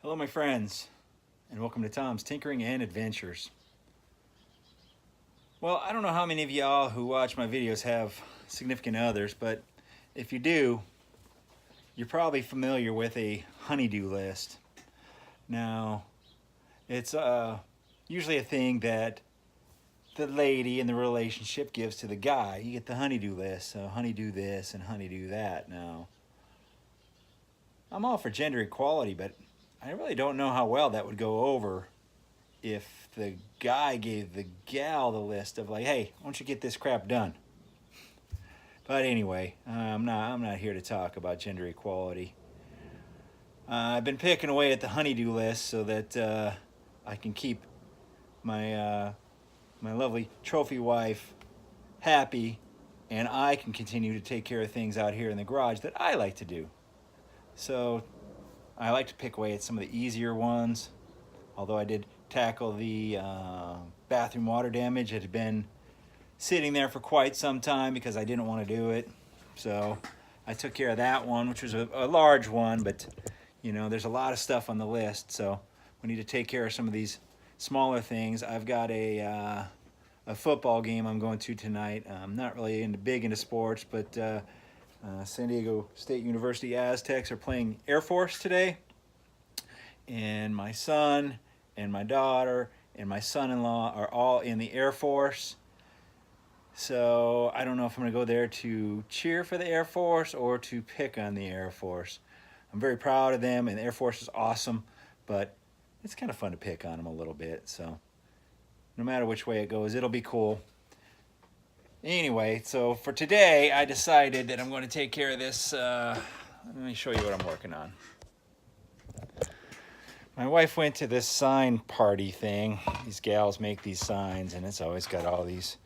Hello my friends, and welcome to Tom's Tinkering and Adventures. Well, I don't know how many of y'all who watch my videos have significant others, but if you do, you're probably familiar with a honeydew list. Now, it's usually a thing that the lady in the relationship gives to the guy. You get the honeydew list, so honeydew this and honeydew that. Now, I'm all for gender equality, but I really don't know how well that would go over if the guy gave the gal the list of like, hey, why don't you get this crap done? But anyway, I'm not here to talk about gender equality. I've been picking away at the honeydew list so that I can keep my my lovely trophy wife happy, and I can continue to take care of things out here in the garage that I like to do. So I like to pick away at some of the easier ones, although I did tackle the bathroom water damage. It had been sitting there for quite some time because I didn't want to do it. So I took care of that one, which was a large one, but you know, there's a lot of stuff on the list, so we need to take care of some of these smaller things. I've got a football game I'm going to tonight. I'm not really big into sports, but San Diego State University Aztecs are playing Air Force today, and my son and my daughter and my son-in-law are all in the Air Force. So I don't know if I'm going to go there to cheer for the Air Force or to pick on the Air Force. I'm very proud of them, and the Air Force is awesome, but it's kind of fun to pick on them a little bit. So no matter which way it goes, it'll be cool. Anyway, so for today, I decided that I'm going to take care of this. Let me show you what I'm working on. My wife went to this sign party thing. These gals make these signs, and it's always got all these,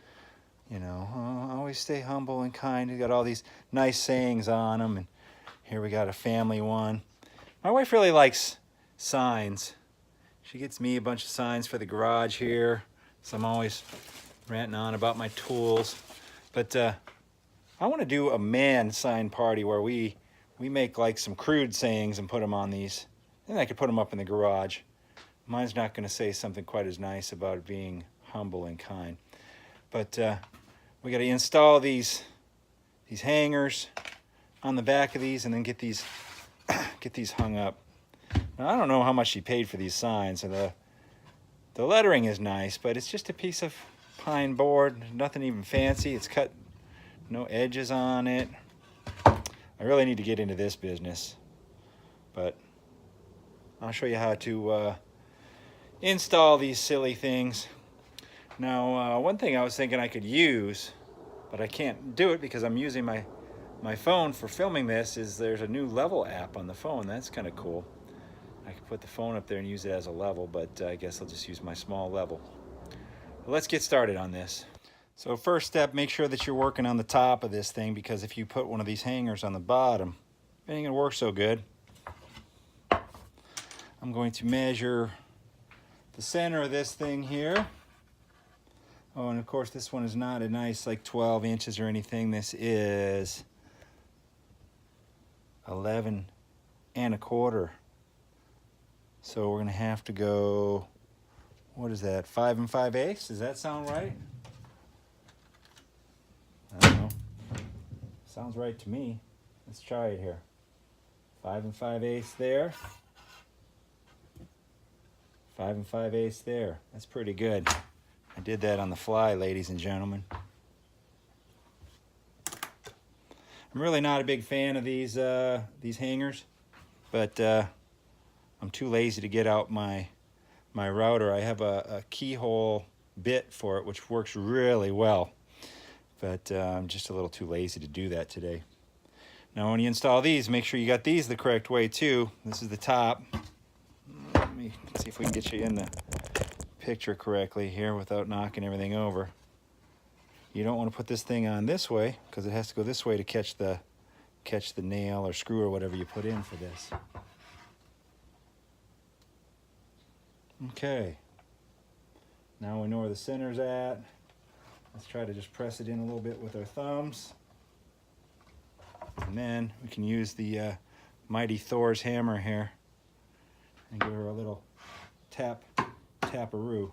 you know, always stay humble and kind. It's got all these nice sayings on them, and here we got a family one. My wife really likes signs. She gets me a bunch of signs for the garage here, so I'm always ranting on about my tools. But I want to do a man sign party where we make like some crude sayings and put them on these. And I could put them up in the garage. Mine's not going to say something quite as nice about being humble and kind. But we got to install these hangers on the back of these, and then get these hung up. Now, I don't know how much she paid for these signs. So the lettering is nice, but it's just a piece of pine board, nothing even fancy. It's cut, no edges on it. I really need to get into this business, but I'll show you how to install these silly things. Now, one thing I was thinking I could use, but I can't do it because I'm using my phone for filming this, is there's a new level app on the phone. That's kind of cool. I could put the phone up there and use it as a level, but I guess I'll just use my small level. But let's get started on this. So first step, make sure that you're working on the top of this thing, because if you put one of these hangers on the bottom, it ain't gonna work so good. I'm going to measure the center of this thing here. Oh, and of course this one is not a nice like 12 inches or anything. This is 11 1/4. So we're gonna have to go, what is that, 5 5/8? Does that sound right? I don't know. Sounds right to me. Let's try it here. 5 5/8 there. 5 5/8 there. That's pretty good. I did that on the fly, ladies and gentlemen. I'm really not a big fan of these hangers, but I'm too lazy to get out my router. I have a keyhole bit for it, which works really well, but I'm just a little too lazy to do that today. Now, when you install these, make sure you got these the correct way too. This is the top. Let me see if we can get you in the picture correctly here without knocking everything over. You don't want to put this thing on this way because it has to go this way to catch the nail or screw or whatever you put in for this. Okay, now we know where the center's at. Let's try to just press it in a little bit with our thumbs, and then we can use the mighty Thor's hammer here and give her a little taparoo.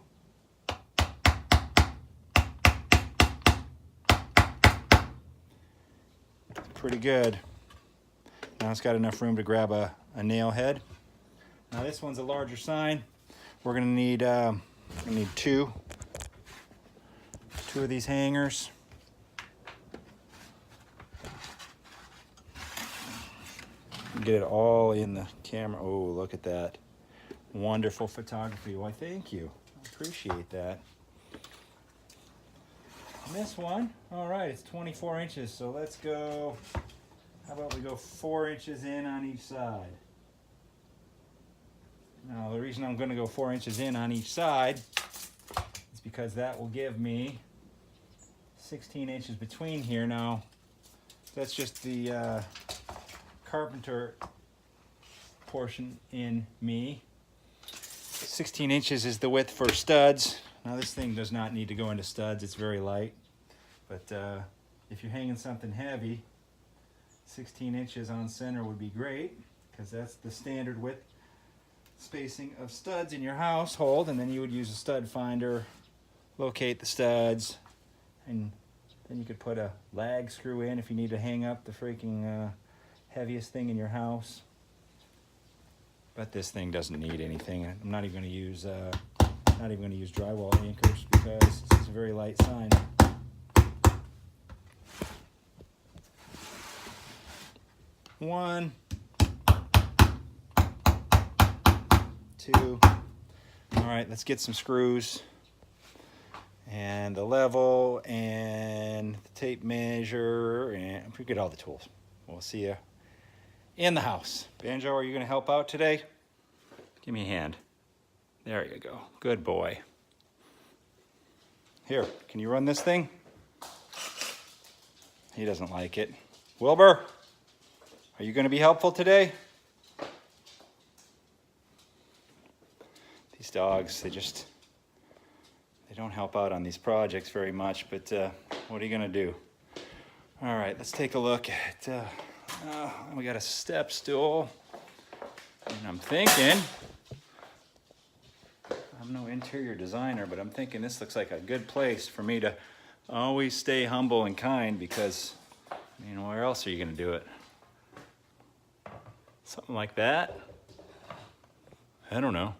Pretty good. Now it's got enough room to grab a nail head. Now this one's a larger sign. We're gonna need two of these hangers. Get it all in the camera. Oh, look at that. Wonderful photography. Why, thank you. I appreciate that. And this one, all right, it's 24 inches. So let's go, how about we go 4 inches in on each side. Now, the reason I'm gonna go 4 inches in on each side is because that will give me 16 inches between here. Now, that's just the carpenter portion in me. 16 inches is the width for studs. Now this thing does not need to go into studs, it's very light. But if you're hanging something heavy, 16 inches on center would be great, because that's the standard width spacing of studs in your household. And then you would use a stud finder, locate the studs, and then you could put a lag screw in if you need to hang up the freaking heaviest thing in your house. But this thing doesn't need anything. I'm not even going to use drywall anchors because this is a very light sign. One, two. All right, let's get some screws and the level and the tape measure, and we get all the tools. We'll see you in the house. Banjo, are you going to help out today? Give me a hand. There you go. Good boy. Here, can you run this thing? He doesn't like it. Wilbur, are you going to be helpful today? These dogs, they don't help out on these projects very much, but what are you going to do? All right, let's take a look at, we got a step stool, and I'm thinking, I'm no interior designer, but I'm thinking this looks like a good place for me to always stay humble and kind, because, you know, where else are you going to do it? Something like that? I don't know.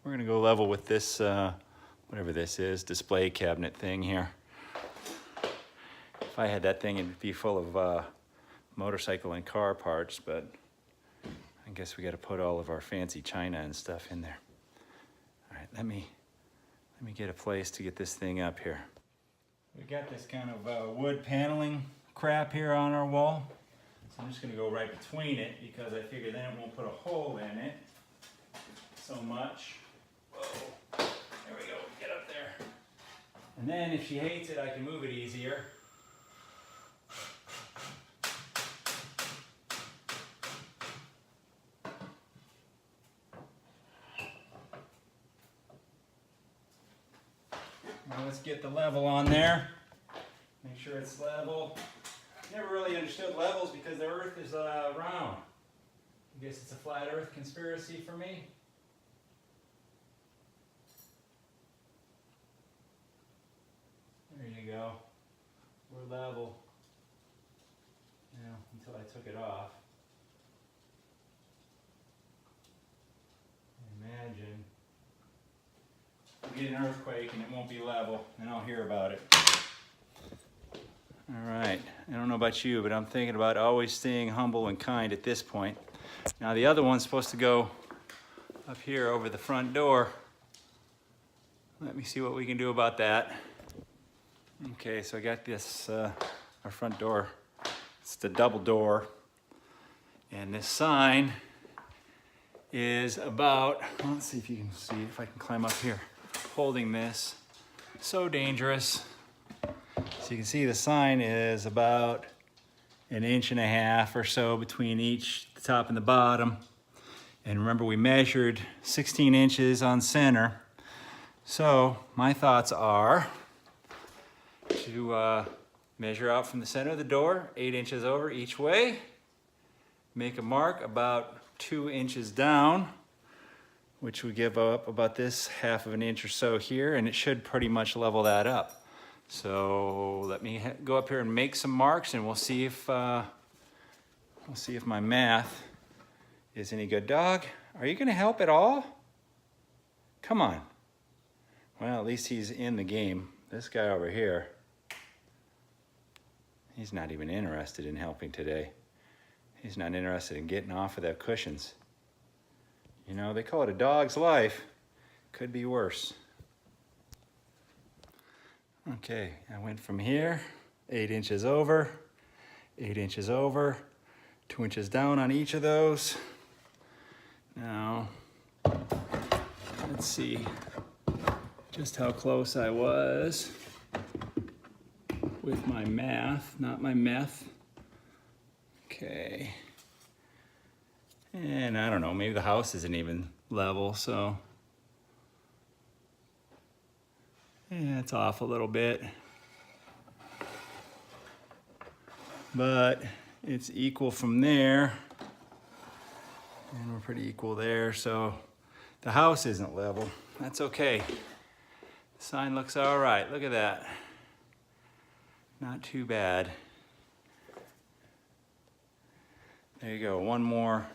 We're going to go level with this, whatever this is, display cabinet thing here. If I had that thing, it'd be full of motorcycle and car parts, but I guess we got to put all of our fancy china and stuff in there. All right, let me get a place to get this thing up here. We got this kind of wood paneling crap here on our wall, so I'm just going to go right between it because I figure then it won't put a hole in it so much. Whoa, there we go, get up there. And then if she hates it, I can move it easier. Now let's get the level on there. Make sure it's level. Never really understood levels because the earth is round. I guess it's a flat earth conspiracy for me. There you go. We're level. Now, until I took it off. Imagine we get an earthquake and it won't be level, and I'll hear about it. All right, I don't know about you, but I'm thinking about always staying humble and kind at this point. Now the other one's supposed to go up here over the front door. Let me see what we can do about that. Okay, so I got this, our front door. It's the double door. And this sign is about, well, let's see if you can see, if I can climb up here. Holding this, so dangerous. So you can see the sign is about 1.5 inches or so between the top and the bottom. And remember, we measured 16 inches on center. So my thoughts are to measure out from the center of the door, 8 inches over each way. Make a mark about 2 inches down which would give up about this 1/2 of an inch or so here, and it should pretty much level that up. So let me go up here and make some marks, and we'll see if my math is any good. Dog, are you gonna help at all? Come on. Well, at least he's in the game. This guy over here, he's not even interested in helping today. He's not interested in getting off of the cushions. You know, they call it a dog's life. Could be worse. Okay, I went from here, 8 inches over, 8 inches over, 2 inches down on each of those. Now, let's see just how close I was with my math, not my meth. Okay. And I don't know, maybe the house isn't even level, so yeah, it's off a little bit. But it's equal from there. And we're pretty equal there, so the house isn't level. That's okay. The sign looks all right. Look at that. Not too bad. There you go. One more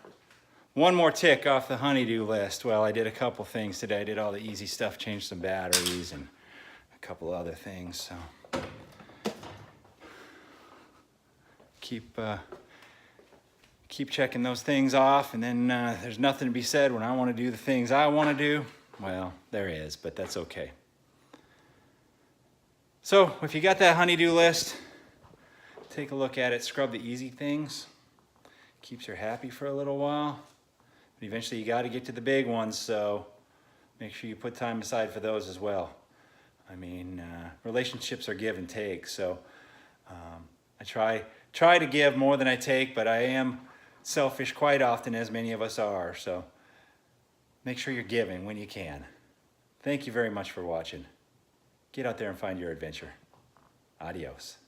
tick off the honeydew list. Well, I did a couple things today. I did all the easy stuff, changed some batteries and a couple other things. So keep checking those things off, and then there's nothing to be said when I want to do the things I want to do. Well, there is, but that's okay. So if you got that honeydew list, take a look at it. Scrub the easy things. Keeps her happy for a little while. But eventually you got to get to the big ones, so make sure you put time aside for those as well. I mean, relationships are give and take, so I try to give more than I take, but I am selfish quite often, as many of us are, so make sure you're giving when you can. Thank you very much for watching. Get out there and find your adventure. Adios.